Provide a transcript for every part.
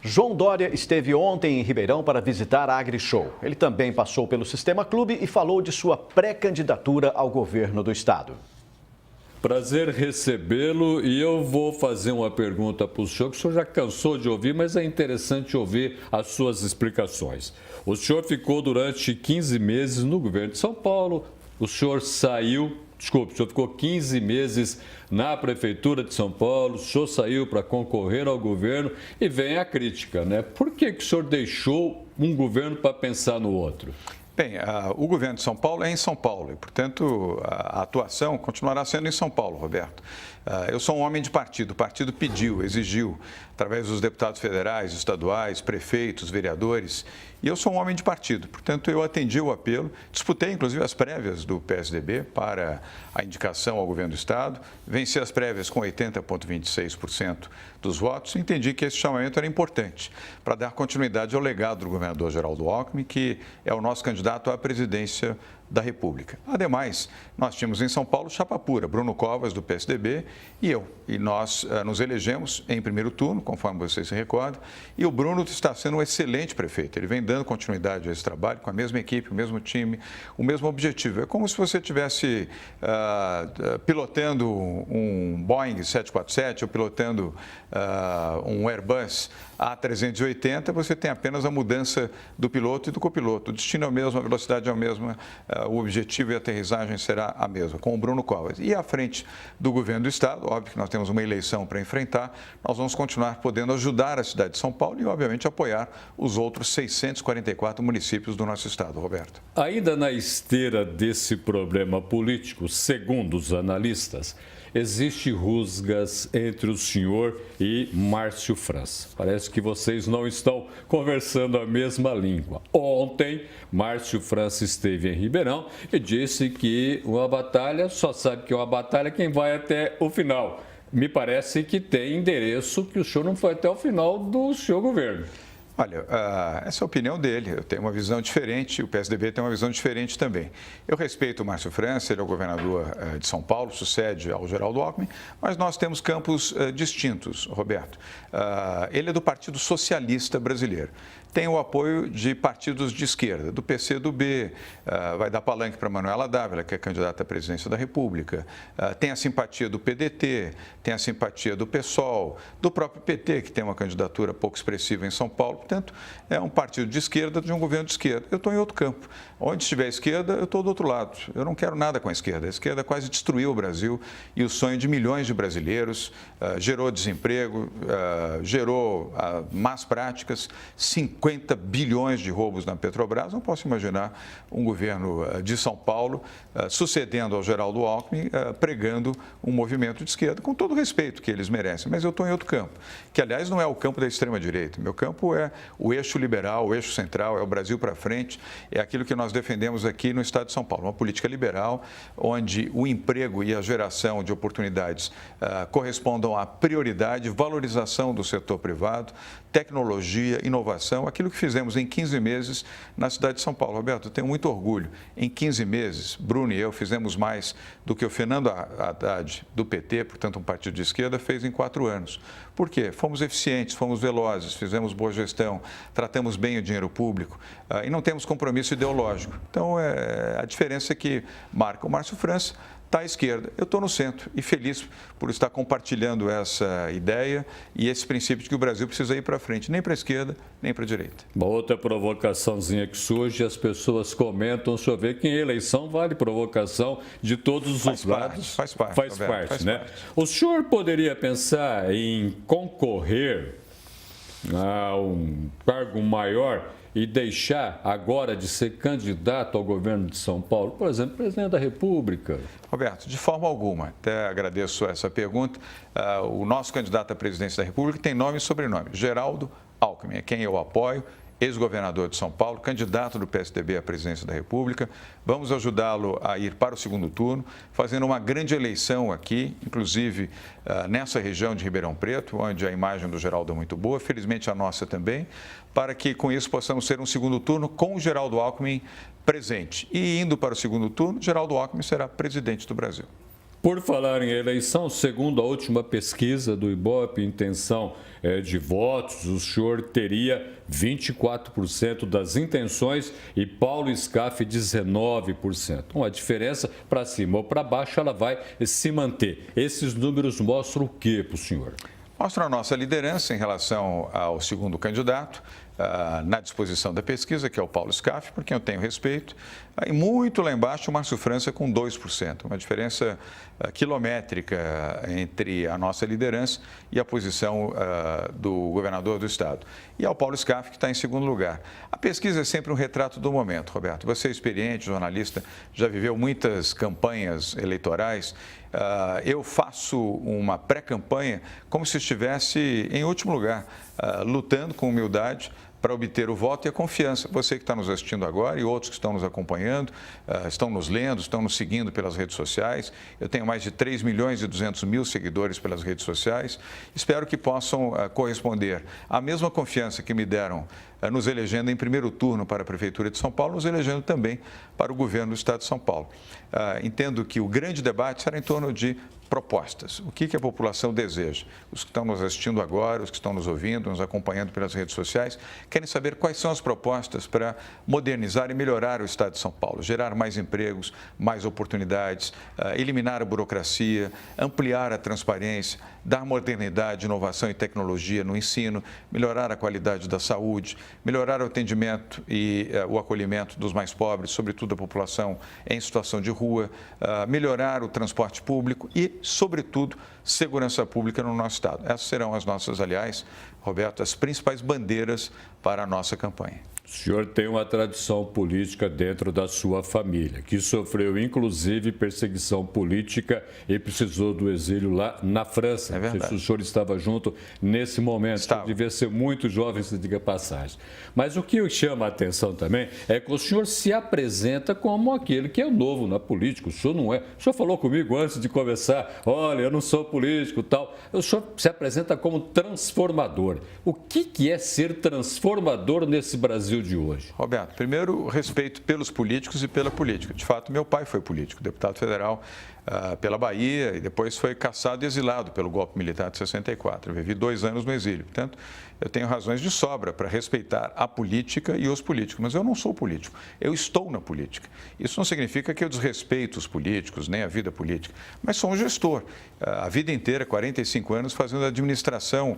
João Dória esteve ontem em Ribeirão para visitar a AgriShow. Ele também passou pelo Sistema Clube e falou de sua pré-candidatura ao governo do estado. Prazer recebê-lo e eu vou fazer uma pergunta para o senhor, que o senhor já cansou de ouvir, mas é interessante ouvir as suas explicações. O senhor ficou durante 15 meses no governo de São Paulo, o senhor ficou 15 meses na Prefeitura de São Paulo, o senhor saiu para concorrer ao governo e vem a crítica, né? Por que o senhor deixou um governo para pensar no outro? Bem, o governo de São Paulo é em São Paulo e, portanto, a atuação continuará sendo em São Paulo, Roberto. Eu sou um homem de partido, o partido pediu, exigiu, através dos deputados federais, estaduais, prefeitos, vereadores, e eu sou um homem de partido, portanto, eu atendi o apelo, disputei, inclusive, as prévias do PSDB para a indicação ao governo do Estado, venci as prévias com 80,26% dos votos e entendi que esse chamamento era importante para dar continuidade ao legado do governador Geraldo Alckmin, que é o nosso candidato à presidência da República. Ademais, nós tínhamos em São Paulo chapa pura, Bruno Covas, do PSDB, e eu. E nós nos elegemos em primeiro turno, conforme vocês se recordam, e o Bruno está sendo um excelente prefeito. Ele vem dando continuidade a esse trabalho com a mesma equipe, o mesmo time, o mesmo objetivo. É como se você estivesse pilotando um Boeing 747 ou pilotando um Airbus A380, você tem apenas a mudança do piloto e do copiloto. O destino é o mesmo, a velocidade é a mesma, o objetivo e a aterrissagem será a mesma, com o Bruno Covas. E à frente do governo do Estado, óbvio que nós temos uma eleição para enfrentar, nós vamos continuar podendo ajudar a cidade de São Paulo e, obviamente, apoiar os outros 644 municípios do nosso Estado, Roberto. Ainda na esteira desse problema político, segundo os analistas, existe rusgas entre o senhor e Márcio França. Parece que vocês não estão conversando a mesma língua. Ontem, Márcio França esteve em Ribeirão e disse que uma batalha só sabe que é uma batalha quem vai até o final. Me parece que tem endereço que o senhor não foi até o final do seu governo. Olha, essa é a opinião dele. Eu tenho uma visão diferente, o PSDB tem uma visão diferente também. Eu respeito o Márcio França, ele é o governador de São Paulo, sucede ao Geraldo Alckmin, mas nós temos campos distintos, Roberto. Ele é do Partido Socialista Brasileiro. Tem o apoio de partidos de esquerda, do PCdoB, vai dar palanque para Manuela Dávila, que é candidata à presidência da República, tem a simpatia do PDT, tem a simpatia do PSOL, do próprio PT, que tem uma candidatura pouco expressiva em São Paulo. Portanto, é um partido de esquerda de um governo de esquerda. Eu estou em outro campo. Onde estiver a esquerda, eu estou do outro lado. Eu não quero nada com a esquerda. A esquerda quase destruiu o Brasil e o sonho de milhões de brasileiros, gerou desemprego, gerou más práticas, 50 bilhões de roubos na Petrobras. Não posso imaginar um governo de São Paulo sucedendo ao Geraldo Alckmin, pregando um movimento de esquerda, com todo o respeito que eles merecem. Mas eu estou em outro campo, que, aliás, não é o campo da extrema-direita. Meu campo é o eixo liberal, o eixo central, é o Brasil para frente, é aquilo que nós defendemos aqui no Estado de São Paulo, uma política liberal, onde o emprego e a geração de oportunidades correspondam à prioridade, valorização do setor privado, tecnologia, inovação, aquilo que fizemos em 15 meses na cidade de São Paulo. Roberto, eu tenho muito orgulho. Em 15 meses, Bruno e eu fizemos mais do que o Fernando Haddad, do PT, portanto um partido de esquerda, fez em 4 anos. Por quê? Fomos eficientes, fomos velozes, fizemos boa gestão, tratamos bem o dinheiro público e não temos compromisso ideológico. Então, a diferença é que marca o Márcio França, está à esquerda. Eu estou no centro e feliz por estar compartilhando essa ideia e esse princípio de que o Brasil precisa ir para frente, nem para a esquerda, nem para a direita. Uma outra provocaçãozinha que surge, as pessoas comentam, o senhor vê que em eleição vale provocação de todos os lados. Faz parte, né? O senhor poderia pensar em concorrer a um cargo maior e deixar agora de ser candidato ao governo de São Paulo, por exemplo, presidente da República? Roberto, de forma alguma. Até agradeço essa pergunta. O nosso candidato à presidência da República tem nome e sobrenome, Geraldo Alckmin, é quem eu apoio, ex-governador de São Paulo, candidato do PSDB à presidência da República. Vamos ajudá-lo a ir para o segundo turno, fazendo uma grande eleição aqui, inclusive nessa região de Ribeirão Preto, onde a imagem do Geraldo é muito boa, felizmente a nossa também, para que com isso possamos ter um segundo turno com o Geraldo Alckmin presente. E indo para o segundo turno, Geraldo Alckmin será presidente do Brasil. Por falar em eleição, segundo a última pesquisa do Ibope, intenção de votos, o senhor teria 24% das intenções e Paulo Scaff 19%. Então, a diferença para cima ou para baixo, ela vai se manter. Esses números mostram o que para o senhor? Mostra a nossa liderança em relação ao segundo candidato, na disposição da pesquisa, que é o Paulo Scaff, por quem eu tenho respeito. E muito lá embaixo, o Márcio França com 2%, uma diferença quilométrica entre a nossa liderança e a posição do governador do estado. E ao Paulo Scaff, que está em segundo lugar. A pesquisa é sempre um retrato do momento, Roberto. Você é experiente, jornalista, já viveu muitas campanhas eleitorais. Eu faço uma pré-campanha como se estivesse em último lugar, lutando com humildade para obter o voto e a confiança. Você que está nos assistindo agora e outros que estão nos acompanhando, estão nos lendo, estão nos seguindo pelas redes sociais. Eu tenho mais de 3.200.000 seguidores pelas redes sociais. Espero que possam corresponder à mesma confiança que me deram nos elegendo em primeiro turno para a Prefeitura de São Paulo, nos elegendo também para o governo do Estado de São Paulo. Entendo que o grande debate será em torno de propostas. O que a população deseja? Os que estão nos assistindo agora, os que estão nos ouvindo, nos acompanhando pelas redes sociais, querem saber quais são as propostas para modernizar e melhorar o Estado de São Paulo, gerar mais empregos, mais oportunidades, eliminar a burocracia, ampliar a transparência, dar modernidade, inovação e tecnologia no ensino, melhorar a qualidade da saúde, melhorar o atendimento e o acolhimento dos mais pobres, sobretudo a população em situação de rua, melhorar o transporte público e, sobretudo, segurança pública no nosso estado. Essas serão as nossas, aliás, Roberto, as principais bandeiras para a nossa campanha. O senhor tem uma tradição política dentro da sua família, que sofreu, inclusive, perseguição política e precisou do exílio lá na França. É verdade. Não sei se o senhor estava junto nesse momento. Estava. Devia ser muito jovem, se diga passagem. Mas o que chama a atenção também é que o senhor se apresenta como aquele que é novo na política. O senhor não é. O senhor falou comigo antes de começar, olha, eu não sou político e tal. O senhor se apresenta como transformador. O que é ser transformador nesse Brasil de hoje? Roberto, primeiro, respeito pelos políticos e pela política. De fato, meu pai foi político, deputado federal pela Bahia e depois foi cassado e exilado pelo golpe militar de 64. Eu vivi 2 anos no exílio. Portanto, eu tenho razões de sobra para respeitar a política e os políticos, mas eu não sou político, eu estou na política. Isso não significa que eu desrespeito os políticos, nem a vida política, mas sou um gestor. A vida inteira, 45 anos, fazendo administração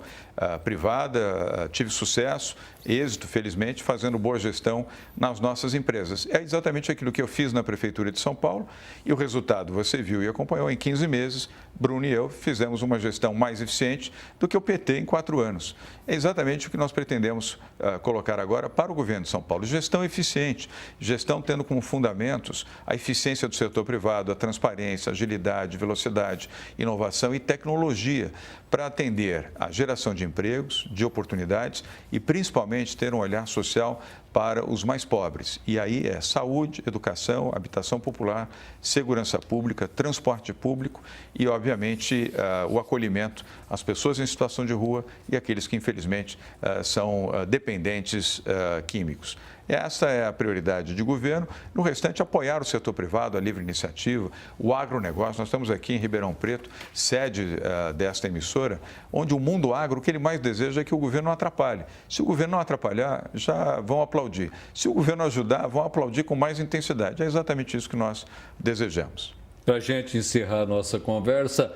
privada, tive sucesso, êxito, felizmente, fazendo boa gestão nas nossas empresas. É exatamente aquilo que eu fiz na Prefeitura de São Paulo e o resultado você viu e acompanhou. Em 15 meses, Bruno e eu fizemos uma gestão mais eficiente do que o PT em 4 anos. É exatamente o que nós pretendemos colocar agora para o governo de São Paulo. Gestão eficiente, gestão tendo como fundamentos a eficiência do setor privado, a transparência, agilidade, velocidade, inovação e tecnologia para atender a geração de empregos, de oportunidades e principalmente ter um olhar social para os mais pobres. E aí é saúde, educação, habitação popular, segurança pública, transporte público e, obviamente, o acolhimento às pessoas em situação de rua e aqueles que, infelizmente, são dependentes químicos. Essa é a prioridade de governo. No restante, apoiar o setor privado, a livre iniciativa, o agronegócio. Nós estamos aqui em Ribeirão Preto, sede desta emissora, onde o mundo agro, o que ele mais deseja é que o governo não atrapalhe. Se o governo não atrapalhar, já vão aplaudir. Se o governo ajudar, vão aplaudir com mais intensidade. É exatamente isso que nós desejamos. Para a gente encerrar a nossa conversa,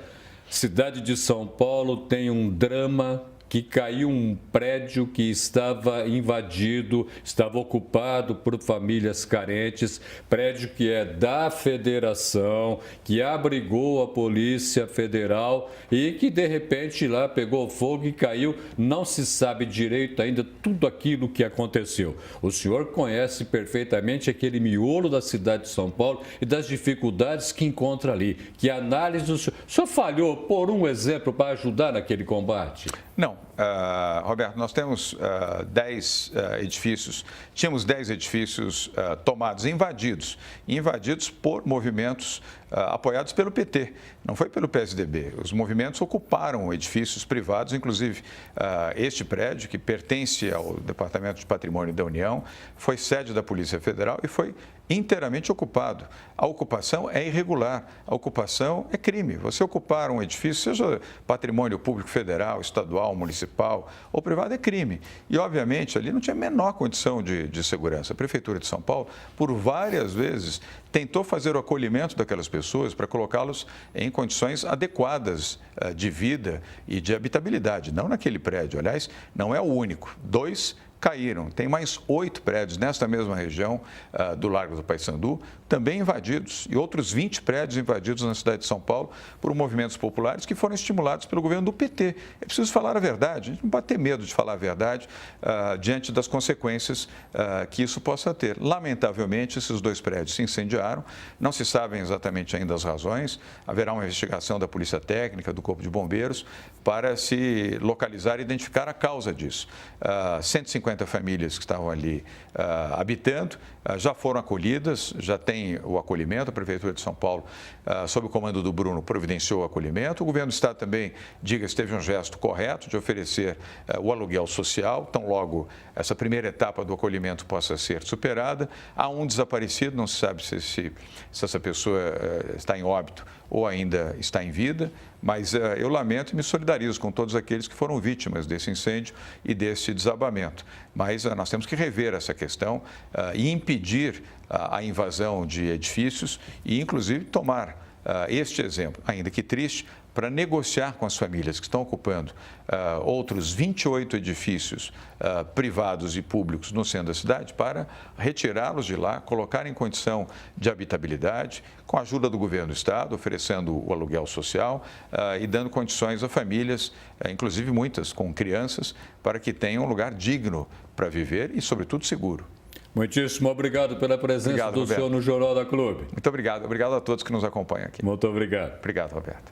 cidade de São Paulo tem um drama que caiu um prédio que estava invadido, estava ocupado por famílias carentes, prédio que é da federação, que abrigou a Polícia Federal e que de repente lá pegou fogo e caiu. Não se sabe direito ainda tudo aquilo que aconteceu. O senhor conhece perfeitamente aquele miolo da cidade de São Paulo e das dificuldades que encontra ali. Que análise o senhor falhou, por um exemplo, para ajudar naquele combate? Não. Roberto, nós temos 10 edifícios, tínhamos 10 edifícios tomados, invadidos por movimentos apoiados pelo PT, não foi pelo PSDB. Os movimentos ocuparam edifícios privados, inclusive este prédio, que pertence ao Departamento de Patrimônio da União, foi sede da Polícia Federal e foi inteiramente ocupado. A ocupação é irregular, a ocupação é crime. Você ocupar um edifício, seja patrimônio público federal, estadual, municipal ou privado, é crime. E, obviamente, ali não tinha a menor condição de segurança. A Prefeitura de São Paulo, por várias vezes, tentou fazer o acolhimento daquelas pessoas para colocá-los em condições adequadas de vida e de habitabilidade, não naquele prédio. Aliás, não é o único. 2 caíram. Tem mais 8 prédios nesta mesma região do Largo do Paissandu, também invadidos, e outros 20 prédios invadidos na cidade de São Paulo por movimentos populares que foram estimulados pelo governo do PT. É preciso falar a verdade, a gente não pode ter medo de falar a verdade diante das consequências que isso possa ter. Lamentavelmente, esses 2 prédios se incendiaram, não se sabem exatamente ainda as razões, haverá uma investigação da Polícia Técnica, do Corpo de Bombeiros, para se localizar e identificar a causa disso. 150 famílias que estavam ali habitando já foram acolhidas, já tem o acolhimento. A Prefeitura de São Paulo, sob o comando do Bruno, providenciou o acolhimento. O governo do Estado também, diga-se, teve um gesto correto de oferecer o aluguel social, tão logo essa primeira etapa do acolhimento possa ser superada. Há um desaparecido, não se sabe se essa pessoa está em óbito ou ainda está em vida, mas eu lamento e me solidarizo com todos aqueles que foram vítimas desse incêndio e desse desabamento. Mas nós temos que rever essa questão e impedir a invasão de edifícios e, inclusive, tomar este exemplo, ainda que triste, para negociar com as famílias que estão ocupando outros 28 edifícios privados e públicos no centro da cidade, para retirá-los de lá, colocar em condição de habitabilidade, com a ajuda do governo do Estado, oferecendo o aluguel social e dando condições a famílias, inclusive muitas com crianças, para que tenham um lugar digno para viver e, sobretudo, seguro. Muitíssimo obrigado pela presença do senhor no Jornal da Clube. Muito obrigado. Obrigado a todos que nos acompanham aqui. Muito obrigado. Obrigado, Roberto.